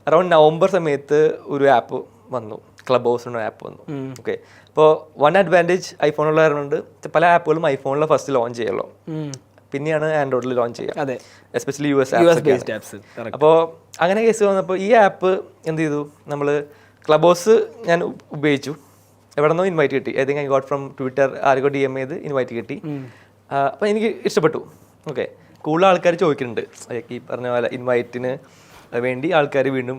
Around November സമയത്ത് ഒരു app വന്നു, ക്ലബ് ഹൗസ് എന്ന ആപ്പ് വന്നു. ഓക്കെ, അപ്പോൾ വൺ അഡ്വാൻറ്റേജ് ഐഫോണുള്ള കാരണമുണ്ട്, പല ആപ്പുകളും ഐഫോണിൽ ഫസ്റ്റ് ലോഞ്ച് ചെയ്യുള്ളൂ, പിന്നെയാണ് ആൻഡ്രോയിഡിൽ ലോഞ്ച് ചെയ്യുക, എസ്പെഷ്യലി യു എസ് ആപ്സ്. അപ്പോൾ അങ്ങനെ കേസ് വന്നപ്പോൾ ഈ ആപ്പ് എന്ത് ചെയ്തു, നമ്മൾ ക്ലബ് ഹൗസ് ഞാൻ ഉപയോഗിച്ചു, എവിടെ നിന്നോ ഇൻവൈറ്റ് കിട്ടി, I think I got from Twitter, ആർക്കോ DM ചെയ്ത് ഇൻവൈറ്റ് കിട്ടി. അപ്പോൾ എനിക്ക് ഇഷ്ടപ്പെട്ടു. ഓക്കെ, കൂടുതൽ ആൾക്കാർ ചോദിക്കുന്നുണ്ട് ഈ പറഞ്ഞ പോലെ ഇൻവൈറ്റിന് വേണ്ടി ആൾക്കാർ വീണ്ടും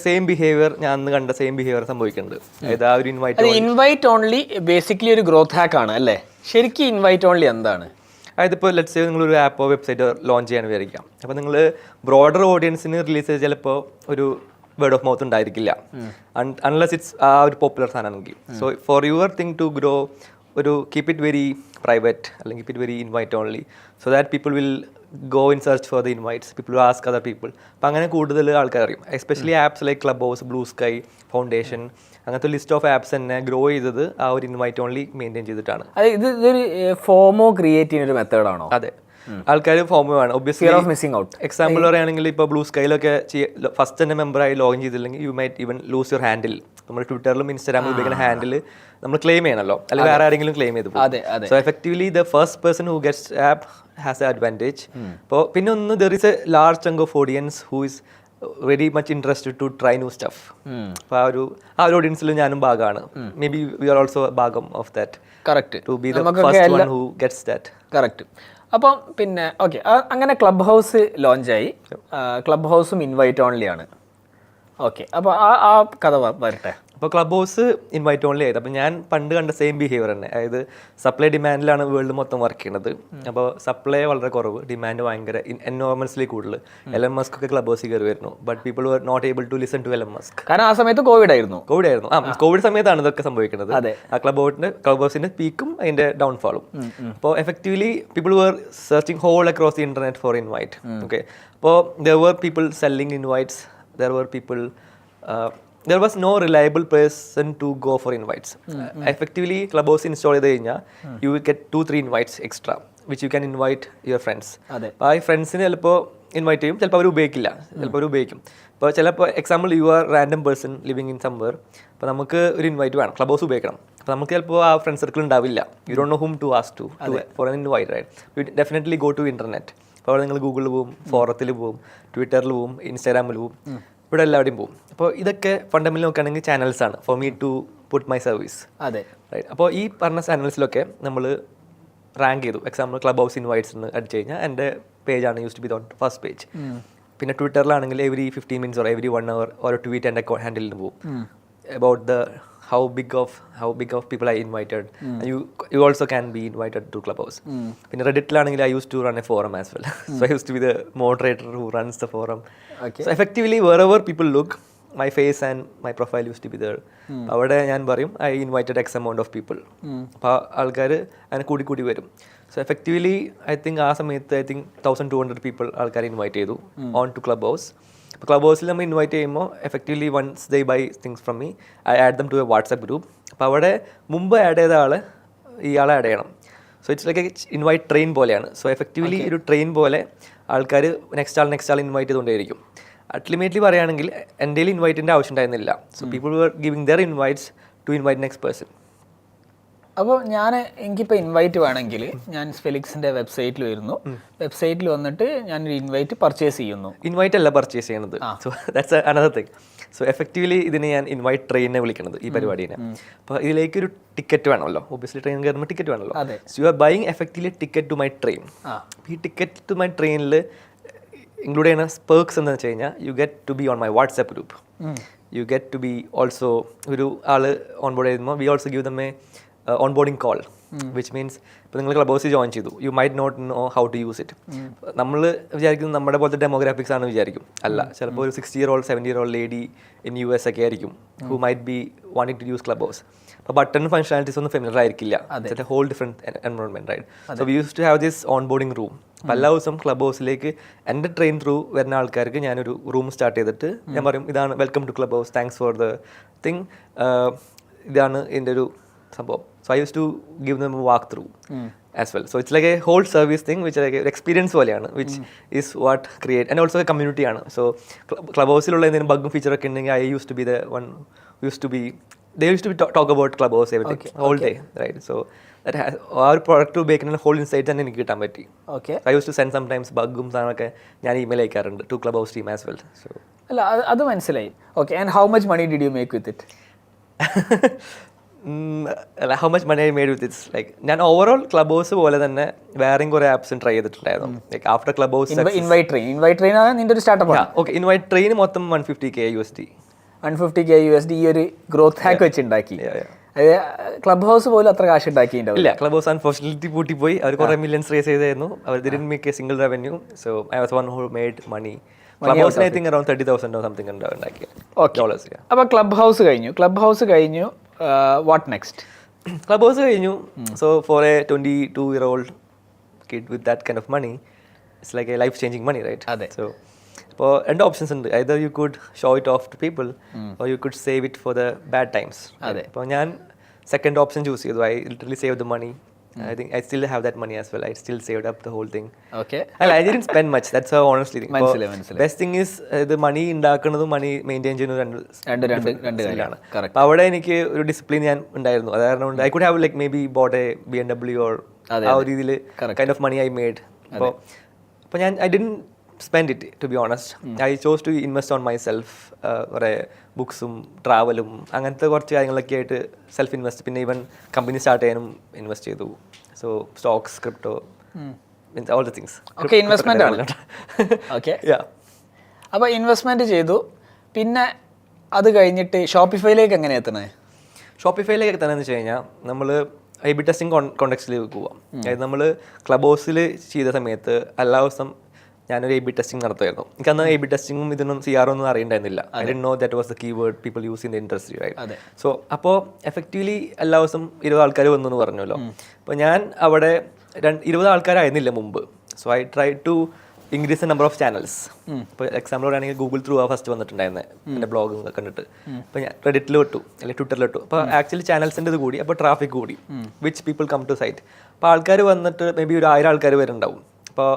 സെയിം ബിഹേവിയർ, ഞാൻ അന്ന് കണ്ട സെയിം ബിഹേവിയർ സംഭവിക്കുന്നുണ്ട്. അതായത് ആ ഒരു ഇൻവൈറ്റ് ഓൺലി ബേസിക്കലി ഒരു ഗ്രോത്ത് ഹാക്ക് ആണ് അല്ലേ? ശരിക്കും ഇൻവൈറ്റ് ഓൺലി എന്താണ്? അതായത് ഇപ്പോൾ ലെറ്റ്സ് സേ നിങ്ങളൊരു ആപ്പോ വെബ്സൈറ്റോ ലോഞ്ച് ചെയ്യാൻ വിചാരിക്കാം, അപ്പോൾ നിങ്ങൾ ബ്രോഡർ ഓഡിയൻസിന് റിലീസ് ചെയ്ത് ചിലപ്പോൾ ഒരു വേർഡ് ഓഫ് മൗത്ത് ഉണ്ടായിരിക്കില്ല, അൺലെസ് ഇറ്റ്സ് ആ ഒരു പോപ്പുലർ സാധനമാണെങ്കിൽ. So for your thing to grow, ഒരു കീപ് ഇറ്റ് വെരി പ്രൈവറ്റ് അല്ലെങ്കിൽ keep it very invite only, so that people will go in search for the invites, people will ask other people. അപ്പോൾ അങ്ങനെ കൂടുതൽ ആൾക്കാർ അറിയും. Especially apps like Clubhouse, Bluesky, foundation, അങ്ങനത്തെ list of apps തന്നെ grow ചെയ്തത് ആ ഒരു ഇൻവൈറ്റ് ഓൺലി മെയിൻറ്റെയിൻ ചെയ്തിട്ടാണ്. ഇതൊരു ഫോമോ ക്രിയേറ്റ് ചെയ്യുന്ന ഒരു മെത്തേഡാണോ? അതെ, ആൾക്കാർ ഫോമോ ആണ് ഒബ്വിയസ്ലി. എക്സാമ്പിൾ പറയുകയാണെങ്കിൽ ഇപ്പോൾ ബ്ലൂ സ്കൈയിലൊക്കെ ഫസ്റ്റ് തന്നെ മെമ്പറായി ലോഗിൻ ചെയ്തില്ലെങ്കിൽ you might even loose your handle. നമ്മൾ ട്വിറ്ററിലും ഇൻസ്റ്റാഗ്രാമിലും ഉപയോഗിക്കുന്ന ഹാൻഡിൽ നമ്മൾ ക്ലെയിം ചെയ്യണമല്ലോ, അല്ലെങ്കിൽ വേറെ ആരെങ്കിലും ക്ലെയിം ചെയ്ത് പോകും. So effectively the first person who gets app has a advantage. അപ്പോൾ പിന്നെ ഒന്ന്, there is a large chunk of audience who is very much interested to try new stuff. അപ്പോൾ ആ ഒരു ഓഡിയൻസിൽ ഞാനും ഭാഗമാണ്. Maybe we are also ഭാഗം of that. Correct, to be the first one who gets that. Correct. അപ്പം പിന്നെ okay, അങ്ങനെ ക്ലബ് ഹൗസ് ലോഞ്ചായി. ക്ലബ് ഹൗസും ഇൻവൈറ്റ് ഓൺലി ആണ്. ഓക്കെ, അപ്പോൾ ആ കഥ വരട്ടെ. അപ്പോൾ ക്ലബ് ഹൗസ് ഇൻവൈറ്റ് ഓൺലി ആയത്. അപ്പോൾ ഞാൻ പണ്ട് കണ്ട സെയിം ബിഹേവിയർ തന്നെ, അതായത് സപ്ലൈ ഡിമാൻഡിലാണ് വേൾഡ് മൊത്തം വർക്ക് ചെയ്യുന്നത്. അപ്പോൾ സപ്ലൈ വളരെ കുറവ്, ഡിമാൻഡ് ഭയങ്കര എനോർമസ്ലി കൂടുതൽ. എലൻ മസ്ക് ഒക്കെ ക്ലബ് ഹൗസിൽ കയറി വരുന്നു, but people were not able to listen to Elon Musk. കാരണം ആ സമയത്ത് കോവിഡ് ആയിരുന്നു. കോവിഡ് സമയത്താണ് ഇതൊക്കെ സംഭവിക്കുന്നത്. ആ ക്ലബ് ഹൗസിന്റെ പീക്കും അതിന്റെ ഡൗൺഫാളും. അപ്പോൾ effectively people were searching whole across the internet for invite. Okay, അപ്പോൾ there were people selling invites, there were people there was no reliable person to go for invites. Effectively Clubhouse install ചെയ്ത് കഴിഞ്ഞാൽ you will get 2-3 invites extra which you can invite your friends. അപ്പോൾ ആ ഫ്രണ്ട്സിന് ചിലപ്പോൾ invite ചെയ്യും, ചിലപ്പോൾ അവർ ഉപയോഗിക്കില്ല, ചിലപ്പോൾ അവർ ഉപയോഗിക്കും. ഇപ്പോൾ ചിലപ്പോൾ example you are random person living in somewhere, അപ്പോൾ നമുക്ക് ഒരു ഇൻവൈറ്റ് വേണം, ക്ലബ് ഹൗസ് ഉപയോഗിക്കണം. അപ്പോൾ നമുക്ക് ചിലപ്പോൾ ആ ഫ്രണ്ട് സർക്കിൾ ഉണ്ടാവില്ല, you don't know whom to ask to for an invite, right? You definitely go to internet. അപ്പോൾ അവിടെ നിങ്ങൾ ഗൂഗിളിൽ പോവും, ഫോറത്തിൽ പോവും, ട്വിറ്ററിൽ പോവും, ഇൻസ്റ്റാഗ്രാമിൽ പോവും, ഇവിടെ എല്ലാവരുടെയും പോവും. അപ്പോൾ ഇതൊക്കെ ഫണ്ടമെന്റലി നോക്കുകയാണെങ്കിൽ ചാനൽസാണ് for me to put my service. അതെ, റൈറ്റ്. അപ്പോൾ ഈ പറഞ്ഞ ചാനൽസിലൊക്കെ നമ്മൾ റാങ്ക് ചെയ്തു. എക്സാമ്പിൾ ക്ലബ് ഹൗസ് ഇൻവൈറ്റ്സ് എന്ന് അടിച്ചു കഴിഞ്ഞാൽ എൻ്റെ പേജാണ് used to be on first page. പിന്നെ ട്വിറ്ററിലാണെങ്കിൽ every 15 minutes or every 1 hour ഓരോ ട്വീറ്റ് എൻ്റെ ഹാൻഡിലിന് പോകും about the how big of people I invited. And you also can be invited to Clubhouse. പിന്നെ റെഡിറ്റിലാണെങ്കിൽ I used to run a forum as well. So I used to be the moderator who runs the forum. So effectively wherever people look, my face and my profile used to be there. അവിടെ ഞാൻ പറയും I invited X amount of people. അപ്പോൾ ആൾക്കാർ അങ്ങനെ കൂടി വരും. So effectively I think ആ സമയത്ത് 1200 people ആൾക്കാർ ഇൻവൈറ്റ് ചെയ്തു on to Clubhouse. ഇപ്പോൾ ക്ലബ് ഹൗസിൽ നമ്മൾ ഇൻവൈറ്റ് ചെയ്യുമ്പോൾ effectively once they buy things from me I add them to a WhatsApp group. അപ്പോൾ അവിടെ മുമ്പ് ആഡ് ചെയ്ത ആൾ ഇയാളെ ആഡ് ചെയ്യണം. So it's like invite train പോലെയാണ്. സോ എഫക്റ്റീവ്ലി ഒരു ട്രെയിൻ പോലെ ആൾക്കാർ നെക്സ്റ്റ് ആൾ ഇൻവൈറ്റ് ചെയ്തുകൊണ്ടേയിരിക്കും. അൾട്ടിമേറ്റ്ലി പറയുകയാണെങ്കിൽ എൻ്റെ ഇൻവൈറ്റിൻ്റെ ആവശ്യം ഉണ്ടായിരുന്നില്ല. So people were giving their invites to invite next person. അപ്പോൾ എനിക്കിപ്പോൾ ഇൻവൈറ്റ് വേണമെങ്കിൽ ഞാൻ ഫെലിക്സിൻ്റെ വെബ്സൈറ്റിൽ വരുന്നു, വെബ്സൈറ്റിൽ വന്നിട്ട് ഞാനൊരു ഇൻവൈറ്റ് പർച്ചേസ് ചെയ്യുന്നു. ഇൻവൈറ്റ് അല്ല പർച്ചേസ് ചെയ്യണത്. So that's another thing. So effectively ഇതിനെ ഞാൻ ഇൻവൈറ്റ് ട്രെയിനെ വിളിക്കുന്നത്, ഈ പരിപാടിനെ. അപ്പോൾ ഇതിലേക്കൊരു ടിക്കറ്റ് വേണമല്ലോ, ഒബ്വിയസ്ലി ട്രെയിൻ കയറുമ്പോൾ ടിക്കറ്റ് വേണമല്ലോ. So you are buying effectively ticket to my train. ഈ ടിക്കറ്റ് ടു മൈ ട്രെയിനിൽ ഇൻക്ലൂഡ് ചെയ്യുന്ന സ്പേർക്സ് എന്താണെന്ന് വെച്ച് കഴിഞ്ഞാൽ you get to be on my WhatsApp group, you get to be also ഒരു ആൾ ഓൺബോർഡ് ചെയ്യുമ്പോൾ we also give them a onboarding call, which means ഇപ്പോൾ നിങ്ങൾ ക്ലബ് ഹൗസിൽ ജോയിൻ ചെയ്തു, you might not know how to use it. നമ്മൾ വിചാരിക്കുന്നത് നമ്മുടെ പോലത്തെ ഡെമോഗ്രാഫിക്സ് ആണ് വിചാരിക്കും. അല്ല, ചിലപ്പോൾ ഒരു 60-year-old 70-year-old lady in US ഒക്കെ ആയിരിക്കും who might be wanting to use Clubhouse. അപ്പോൾ ബട്ടൺ ഫങ്ഷനാലിറ്റീസ് ഒന്നും ഫെമിലർ ആയിരിക്കില്ല. It's a whole different environment, right? So we used to have this onboarding room. അപ്പോൾ എല്ലാ ദിവസവും ക്ലബ് ഹൗസിലേക്ക് എൻ്റെ ട്രെയിൻ ത്രൂ വരുന്ന ആൾക്കാർക്ക് ഞാനൊരു റൂം സ്റ്റാർട്ട് ചെയ്തിട്ട് ഞാൻ പറയും, ഇതാണ് welcome to Clubhouse, thanks for the thing, ഇതാണ് ഇതിൻ്റെ ഒരു സംഭവം. So I used to give them a walk through. as well. So it's like a whole service thing, which like an experience പോലെയാണ്, which is what create, and also a community ആണ്. So Clubhouse-ലുള്ള എന്തെങ്കിലും ബഗ്ഗും feature ഒക്കെ ഉണ്ടെങ്കിൽ I used to be the one who used to be, they used to be talk about Clubhouse everything whole day, right? So that has ആ ഒരു product ഉപയോഗിക്കുന്ന whole insight തന്നെ എനിക്ക് കിട്ടാൻ പറ്റി. Okay. I used to send sometimes ബഗ്ഗും സാധനമൊക്കെ ഞാൻ ഇമെയിൽ അയക്കാറുണ്ട് to Clubhouse team as well. So അല്ല അത് മനസ്സിലായി. Okay. And how much money did you make with it? How much money I made with it's like ഞാൻ overall Clubhouse പോലെ തന്നെ വേറെയും കുറെ ആപ്സും ട്രൈ ചെയ്തിട്ടുണ്ടായിരുന്നു. Like after Clubhouse invite train ആണ് നിന്റെ ഒരു സ്റ്റാർട്ടപ്പ്. ഓക്കെ. ഇൻവൈറ്റ് ട്രെയിൻ മൊത്തം 150K USD 150K USD ഈ ഒരു ഗ്രോത്ത് ഹാക്ക് വെച്ചുണ്ടാക്കി. ക്ലബ് ഹൗസ് പോലും അത്ര കാശ് ഉണ്ടാക്കിയിട്ടുണ്ടാവും. ഇല്ല, ക്ലബ് ഹൗസ് അൺഫോർച്ചുനേറ്റ്ലി പൂട്ടിപ്പോയി. അവർ കുറെ മില്യൻസ് റേസ് ചെയ്തായിരുന്നു. അവർ didn't make a single revenue. So I was one who made money. ക്ലബ് ഹൗസിന് I think around 30,000 or something ഉണ്ടാക്കി ഡോളേഴ്സ്. അപ്പോൾ ക്ലബ് ഹൗസ് കഴിഞ്ഞു വാട്ട് നെക്സ്റ്റ്? ക്ലബ് ഹൗസ് കഴിഞ്ഞു. So for a 22-year-old kid with that kind of money, it's like a life changing money, right? അതെ. So അപ്പോൾ രണ്ട് options ഉണ്ട്. either you could show it off to people or you could save it for the bad times. അതെ. അപ്പോൾ ഞാൻ second option choose ചെയ്തു. I literally saved the money. I think I still have that money as well. I still saved up the whole thing. Okay. I didn't spend much. That's how honestly think. മനസ്സിലായി. Best thing is the money ഉണ്ടാക്കുന്നതും മണി maintain ചെയ്യുന്നതും രണ്ട് കാര്യമാണ്. അപ്പോൾ അവിടെ എനിക്ക് ഒരു discipline ഞാൻ ഉണ്ടായിരുന്നു. അത് കാരണം കൊണ്ട് I could have like maybe bought a BMW or ആ ഒരു രീതിയിൽ kind of money I made. അപ്പോൾ ഞാൻ I didn't spend it, to be honest. I chose to invest on myself. കുറേ ബുക്സും ട്രാവലും അങ്ങനത്തെ കുറച്ച് കാര്യങ്ങളൊക്കെ ആയിട്ട് സെൽഫ് ഇൻവെസ്റ്റ്, പിന്നെ ഈവൻ കമ്പനി സ്റ്റാർട്ട് ചെയ്യാനും ഇൻവെസ്റ്റ് ചെയ്തു. So stocks, crypto, means all the things. Okay. Investment ആണ്. ഓക്കെ. അപ്പോൾ ഇൻവെസ്റ്റ്മെന്റ് ചെയ്തു. പിന്നെ അത് കഴിഞ്ഞിട്ട് ഷോപ്പിഫൈയിലേക്ക് എങ്ങനെ എത്തണേ? ഷോപ്പിഫൈയിലേക്ക് എത്തണമെന്ന് വെച്ച് കഴിഞ്ഞാൽ നമ്മൾ A/B ടെസ്റ്റിംഗ് കോണ്ടെക്സ്റ്റിലേക്ക് പോവാം. അതായത് നമ്മൾ ക്ലബ് ഹൗസിൽ ചെയ്ത സമയത്ത് എല്ലാ ദിവസം ഞാനൊരു A/B ടെസ്റ്റിംഗ് നടത്തുമായിരുന്നു. എനിക്കന്ന് A/B ടെസ്റ്റിങ്ങും ഇതിനൊന്നും CR ഒന്നും അറിയണ്ടായിരുന്നില്ല. I didn't know that was the keyword people use in the industry, right? So അപ്പോൾ എഫക്റ്റീവ്ലി എല്ലാ ദിവസം 20 ആൾക്കാർ വന്നു എന്ന് പറഞ്ഞല്ലോ. അപ്പോൾ ഞാൻ അവിടെ 20 ആൾക്കാരായിരുന്നില്ല മുമ്പ്. So I try to increase the number of channels. ഇപ്പോൾ എക്സാമ്പിൾ പറയുകയാണെങ്കിൽ ഗൂഗിൾ ത്രൂ ആ ഫസ്റ്റ് വന്നിട്ടുണ്ടായിരുന്നത് എൻ്റെ ബ്ലോഗ് കണ്ടിട്ട്. അപ്പോൾ ഞാൻ റെഡിറ്റിൽ ഇട്ടു അല്ലെങ്കിൽ ട്വിറ്ററിൽ ഇട്ടു. അപ്പോൾ ആക്ച്വലി ചാനൽസിൻ്റെ ഇത് കൂടി, അപ്പോൾ ട്രാഫിക് കൂടി, which people come to site. അപ്പോൾ ആൾക്കാർ വന്നിട്ട് മേ ബി ഒരു 1000 ആൾക്കാർ വരുന്നുണ്ടാവും. അപ്പോൾ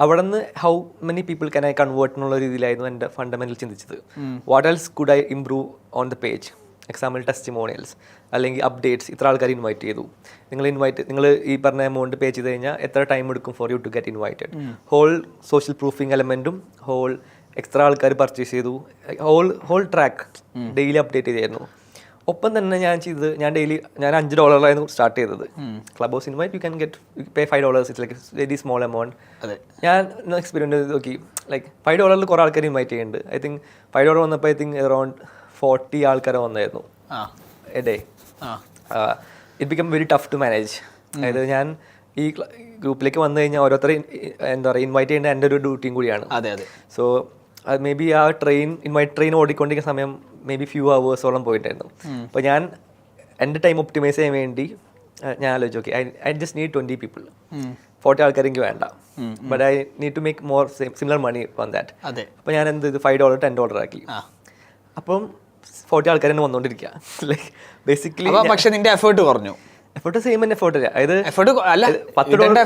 അവിടെ നിന്ന് how many people can I convert എന്നുള്ള രീതിയിലായിരുന്നു എൻ്റെ ഫണ്ടമെൻ്റൽ ചിന്തിച്ചത്. What else could I improve on the page? Example testimonials അല്ലെങ്കിൽ അപ്ഡേറ്റ്സ്. ഇത്ര ആൾക്കാർ ഇൻവൈറ്റ് ചെയ്തു. നിങ്ങൾ ഈ പറഞ്ഞ എമൗണ്ട് പേ ചെയ്ത് കഴിഞ്ഞാൽ എത്ര ടൈം എടുക്കും for you to get invited? Whole social proofing എലമെൻറ്റും ഹോൾ എക്സ്ട്രാ ആൾക്കാർ പർച്ചേസ് ചെയ്തു, ഹോൾ ട്രാക്ക് ഡെയിലി അപ്ഡേറ്റ് ചെയ്തായിരുന്നു. ഒപ്പം തന്നെ ഞാൻ $5 സ്റ്റാർട്ട് ചെയ്തത്. Clubhouse invite you can get pay $5. It's like very small amount. ഞാൻ എക്സ്പീരിയൻസ് ചെയ്ത് നോക്കി. ലൈക്ക് $5 കുറേ ആൾക്കാർ ഇൻവൈറ്റ് ചെയ്യുന്നുണ്ട്. ഐ തിങ്ക് $5 വന്നപ്പോൾ ഐ തിങ്ക് അറൗണ്ട് 40 ആൾക്കാർ വന്നായിരുന്നു a day. It become very tough to manage. അതായത് ഞാൻ ഈ ഗ്രൂപ്പിലേക്ക് വന്നു കഴിഞ്ഞാൽ ഓരോരുത്തർ എന്താ പറയുക ഇൻവൈറ്റ് ചെയ്യേണ്ട എൻ്റെ ഒരു ഡ്യൂട്ടിയും കൂടിയാണ്. സോ അത് മേ ബി ആ ഇൻവൈറ്റ് ട്രെയിൻ ഓടിക്കൊണ്ടിരിക്കുന്ന സമയം മേ ബി ഫ്യൂ അവേഴ്സോളം പോയിട്ടായിരുന്നു. അപ്പോൾ ഞാൻ എൻ്റെ ടൈം ഒപ്റ്റിമൈസ് ചെയ്യാൻ വേണ്ടി ഞാൻ ആലോചിച്ചു, okay I just need 20 people. 40 ആൾക്കാർ എനിക്ക് വേണ്ട. But I need to make more similar money on that. അപ്പോൾ ഞാൻ എന്ത് ചെയ്തു, $5 $10 ആക്കി. അപ്പം 40 ആൾക്കാർ തന്നെ വന്നുകൊണ്ടിരിക്കുക. ലൈക്ക് ബേസിക്കലി പക്ഷേ നിന്റെ എഫേർട്ട് കുറഞ്ഞു. എഫേർട്ട് സെയിം തന്നെ എഫേർട്ട് ഇല്ല. അതായത്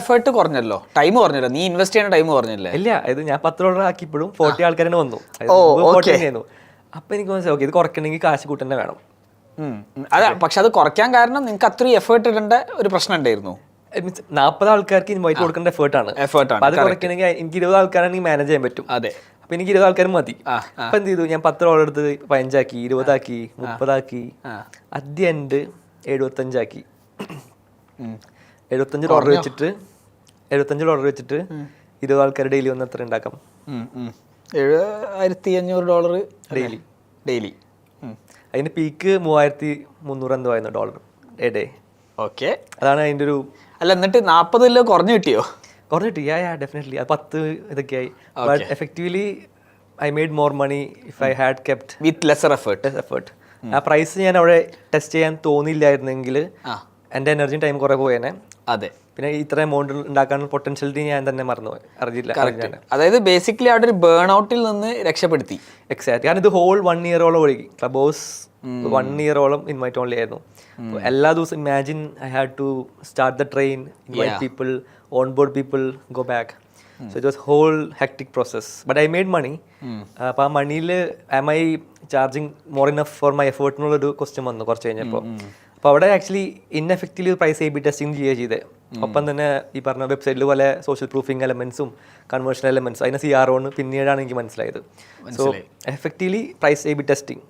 എഫേർട്ട് കുറഞ്ഞല്ലോ, ടൈം കുറഞ്ഞല്ലോ, നീ ഇൻവെസ്റ്റ് ചെയ്യുന്ന ടൈം കുറഞ്ഞില്ലേ? ഇല്ല, ഇത് ഞാൻ $10 ആക്കിയപ്പോഴും 40 ആൾക്കാർ തന്നെ വന്നു. അപ്പൊ എനിക്ക് മനസ്സിലായി, ഓക്കെ ഇത് കുറയ്ക്കണമെങ്കിൽ കാശ് കൂട്ടന്നെ വേണം. അതെ, പക്ഷെ അത് കുറയ്ക്കാൻ കാരണം നിങ്ങൾക്ക് അത്രയും എഫേർട്ട് ഇടേണ്ട ഒരു പ്രശ്നം ഉണ്ടായിരുന്നു. മീൻസ് 40 ആൾക്കാർക്ക് ഇൻവൈറ്റ് കൊടുക്കേണ്ട എഫേർട്ടാണ്. അത് കുറയ്ക്കണമെങ്കിൽ എനിക്ക് 20 ആൾക്കാരാണെങ്കിൽ മാനേജ് ചെയ്യാൻ പറ്റും. അതെ, അപ്പൊ എനിക്ക് 20 ആൾക്കാരും മതി. അപ്പൊ എന്ത് ചെയ്തു, ഞാൻ $10 എടുത്ത് 15 ആക്കി, 20 ആക്കി, 30 ആക്കി, അറ്റ് ദി എൻഡ് 75 ആക്കി. $75 വെച്ചിട്ട് 20 ആൾക്കാർ ഡെയിലി വന്ന് എത്ര ഉണ്ടാക്കാം? $7,500 ഡെയിലി. അതിന്റെ പീക്ക് $3,300 എന്തോ ആയിരുന്നു $. A day. ഓക്കെ, അതാണ് അതിന്റെ ഒരു. അല്ല, എന്നിട്ട് 40 കുറഞ്ഞു കിട്ടിയോ? കുറഞ്ഞു കിട്ടി, ഡെഫിനറ്റ്ലി. അത് 10 ഇതൊക്കെ ആയി. But effectively I made more money if I had kept with lesser effort. ആ പ്രൈസ് ഞാൻ അവിടെ ടെസ്റ്റ് ചെയ്യാൻ തോന്നിയില്ലായിരുന്നെങ്കിൽ എൻ്റെ എനർജിയും ടൈം കുറേ പോയേനെ. അതെ, പിന്നെ ഇത്ര എമൗണ്ട് ഉണ്ടാക്കാനുള്ള പൊട്ടൻഷ്യലിറ്റി ഞാൻ തന്നെ മറന്നുപോയി, അറിയില്ല. അതായത് ബേസിക്കലി അവിടെ ഒരു ബേൺ ഔട്ടിൽ നിന്ന് രക്ഷപ്പെടുത്തി. എക്സാക്ട്. കാരണം ഇത് ഹോൾ 1 ഇയറോളം ഒഴുകി. ക്ലബ് ഹൗസ് 1 ഇയറോളം ഇൻവൈറ്റ് ഓൺലി ആയിരുന്നു. എല്ലാ ദിവസവും imagine I had to start the train, invite people, on board people, go back. So it was whole hectic process. But I made money. അപ്പോൾ ആ മണിയിൽ am I charging more enough for my effort എന്നുള്ളൊരു question വന്നു കുറച്ച് കഴിഞ്ഞപ്പോൾ. അപ്പോൾ അവിടെ actually ineffective price A/B testing ചെയ്യുക ചെയ്തത്. ഒപ്പം തന്നെ ഈ പറഞ്ഞ വെബ്സൈറ്റിൽ പോലെ സോഷ്യൽ പ്രൂഫിംഗ് എലമെൻസും കൺവേർഷൻ എലമെൻസും അതിനെ CRO പിന്നീടാണ് എനിക്ക് മനസ്സിലായത്. So effectively price A/B testing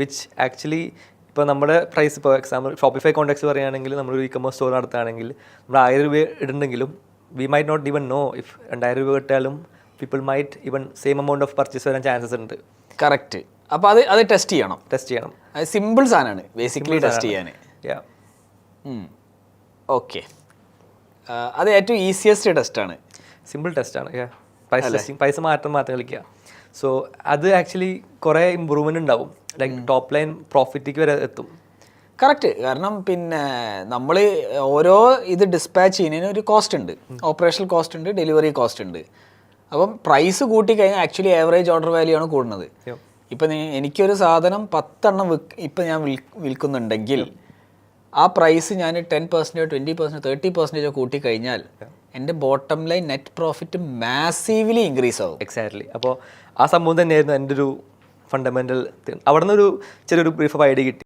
which actually ഇപ്പോൾ നമ്മുടെ പ്രൈസ് ഇപ്പോൾ എക്സാമ്പിൾ ഷോപ്പിഫൈ കോൺടാക്ട്സ് പറയുകയാണെങ്കിൽ നമ്മളൊരു ഇ-കൊമേഴ്സ് സ്റ്റോർ നടത്തുകയാണെങ്കിൽ നമ്മൾ 1000 രൂപ ഇടുന്നെങ്കിലും we might not even know if 2000 രൂപ കിട്ടാലും people might even same amount of purchase വരാൻ ചാൻസസ് ഉണ്ട്. കറക്റ്റ്. അപ്പോൾ അത് ടെസ്റ്റ് ചെയ്യണം. അത് സിമ്പിൾ സാധനമാണ് ബേസിക്കലി ടെസ്റ്റ് ചെയ്യാൻ. ഓക്കെ, അത് ഏറ്റവും ഈസിയസ്റ്റ് ടെസ്റ്റാണ്, സിമ്പിൾ ടെസ്റ്റാണ്. പ്രൈസ് ടെസ്റ്റിംഗ്, പൈസ മാത്രം കളിക്കുക. സോ അത് ആക്ച്വലി കുറേ ഇമ്പ്രൂവ്മെൻ്റ് ഉണ്ടാവും, ലൈക്ക് ടോപ്പ് ലൈൻ പ്രോഫിറ്റിക്ക് വരെ എത്തും. കറക്റ്റ്. കാരണം പിന്നെ നമ്മൾ ഓരോ ഇത് ഡിസ്പാച്ച് ചെയ്യുന്നതിന് ഒരു കോസ്റ്റ് ഉണ്ട്, ഓപ്പറേഷണൽ കോസ്റ്റ് ഉണ്ട്, ഡെലിവറി കോസ്റ്റ് ഉണ്ട്. അപ്പം പ്രൈസ് കൂട്ടിക്കഴിഞ്ഞാൽ ആക്ച്വലി ആവറേജ് ഓർഡർ വാല്യൂ ആണ് കൂടുന്നത്. ഇപ്പം എനിക്കൊരു സാധനം 10 എണ്ണം ഇപ്പം ഞാൻ വിൽക്കുന്നുണ്ടെങ്കിൽ ആ പ്രൈസ് ഞാൻ 10%, 20%, 30% കൂട്ടിക്കഴിഞ്ഞാൽ എൻ്റെ bottom line net profit massively increase ആവും. എക്സാക്ട്ലി. അപ്പോൾ ആ സംഭവം തന്നെയായിരുന്നു എൻ്റെ ഒരു ഫണ്ടമെൻ്റൽ. അവിടെ നിന്ന് ചെറിയൊരു ബ്രീഫ് ഓഫ് ഐഡിയ കിട്ടി.